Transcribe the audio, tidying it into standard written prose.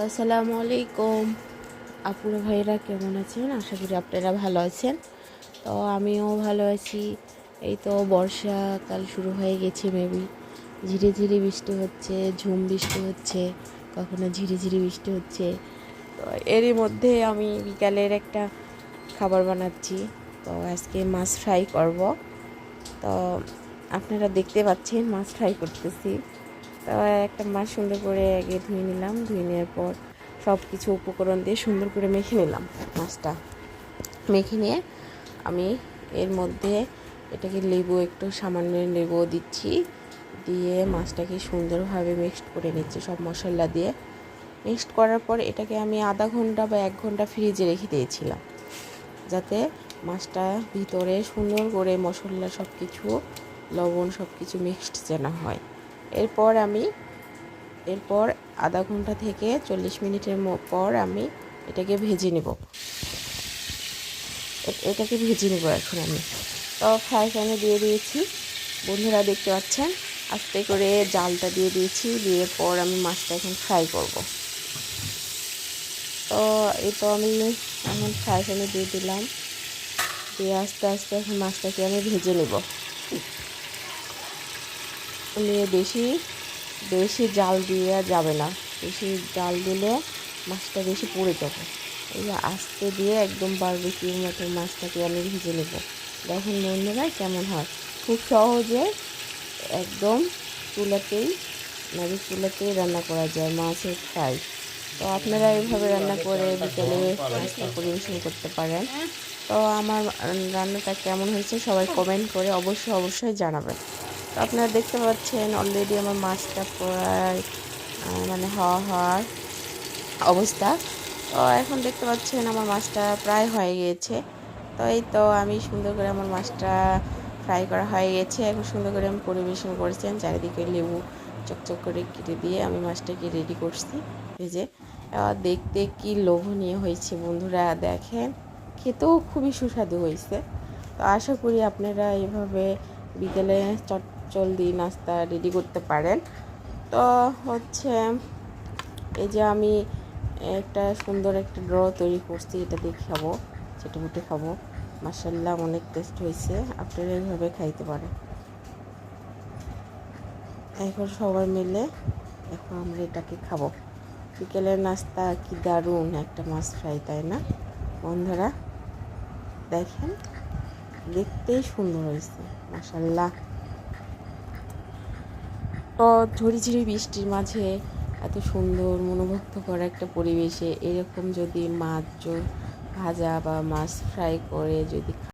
আসসালামু আলাইকুম আপুরা ভাইরা, কেমন আছেন? আশা করি আপনারা ভালো আছেন। তো আমিও ভালো আছি। এই তো বর্ষাকাল শুরু হয়ে গেছে, মেবি ঝিরে ঝিরে বৃষ্টি হচ্ছে, ঝুম বৃষ্টি হচ্ছে, কখনো ঝিরে ঝিরে বৃষ্টি হচ্ছে। তো এরই মধ্যে আমি বিকালের একটা খাবার বানাচ্ছি। তো আজকে মাছ ফ্রাই করব। তো আপনারা দেখতে পাচ্ছেন মাছ ফ্রাই করতেছি। তো একটা মাছ সুন্দর করে আগে ধুয়ে নিলাম, ধুয়ে নেওয়ার পর সব কিছু উপকরণ দিয়ে সুন্দর করে মেখে নিলাম। মাছটা মেখে নিয়ে আমি এর মধ্যে এটাকে একটু সামান্য লেবু দিচ্ছি, দিয়ে মাছটাকে সুন্দরভাবে মিক্সড করে নিচ্ছি সব মশলা দিয়ে। মিক্সড করার পর এটাকে আমি আধা ঘন্টা বা 1 ঘন্টা ফ্রিজে রেখে দিয়েছিলাম, যাতে মাছটা ভিতরে সুন্দর করে মশলা সব কিছু, লবণ সব কিছু মিক্সড যেন হয়। এরপর আধা ঘন্টা থেকে 40 মিনিটের পর আমি এটাকে ভেজে নেব। এখন আমি তো ফ্রাই প্যানে দিয়ে দিয়েছি। বন্ধুরা দেখতে পাচ্ছেন, আস্তে করে জালটা দিয়ে দিয়েছি, দিয়ে পর আমি মাছটা এখন ফ্রাই করব। তো এই তো আমি এখন ফ্রাই প্যানে দিয়ে দিলাম, দিয়ে আস্তে আস্তে এখন মাছটাকে আমি ভেজে নেব। নিয়ে বেশি বেশি জাল দিয়ে যাবে না, বেশি জাল দিলে মাছটা বেশি পুড়ে যাবে। এই আস্তে দিয়ে একদম বারবিকিউর মতো মাছটাকে আমি ভেজে নেব। দেখেন বন্ধুরা কেমন হয়, খুব সহজে একদম চুলাতেই রান্না করা যায় মাছের ফ্রাই। তো আপনারা এইভাবে রান্না করে বিকেলে নাস্তা পরিবেশন করতে পারেন। তো আমার রান্নাটা কেমন হয়েছে সবাই কমেন্ট করে অবশ্যই জানাবেন। তো আপনারা দেখতে পাচ্ছেন অলরেডি আমার মাছটা প্রায় হওয়ার অবস্থা। তো এখন দেখতে পাচ্ছেন আমার মাছটা প্রায় হয়ে গিয়েছে। তো এই তো আমি সুন্দর করে আমার মাছটা ফ্রাই করা হয়ে গেছে। এখন সুন্দর করে আমি পরিবেশন করেছেন, চারিদিকে লেবু চকচক করে কেটে দিয়ে আমি মাছটাকে রেডি করছি ভেজে। দেখতে কি লোভনীয় হয়েছে বন্ধুরা, দেখেন খেতেও খুবই সুস্বাদু হয়েছে। তো আশা করি আপনারা এইভাবে বিকেলে চটজলদি নাস্তা রেডি করতে পারেন। তো এই যে আমি একটা সুন্দর একটা ড্র তৈরি করছি, এটা দিয়ে খাবো, চেটেপুটে খাবো। মাশাআল্লাহ অনেক টেস্ট হয়েছে, আপনারা এইভাবে খাইতে পারেন। এখন সবাই মিলে এখন আমরা এটাকে খাবো। বিকেলের নাস্তা কি দারুণ একটা মাছ ফ্রাই, তাই না বন্ধুরা? দেখেন দেখতেই সুন্দর হয়েছে মাশাআল্লাহ। তো ঝিরিঝিরি বৃষ্টির মাঝে এত সুন্দর মনোমুগ্ধকর একটা পরিবেশে এরকম যদি মাছ ভাজা বা মাছ ফ্রাই করে যদি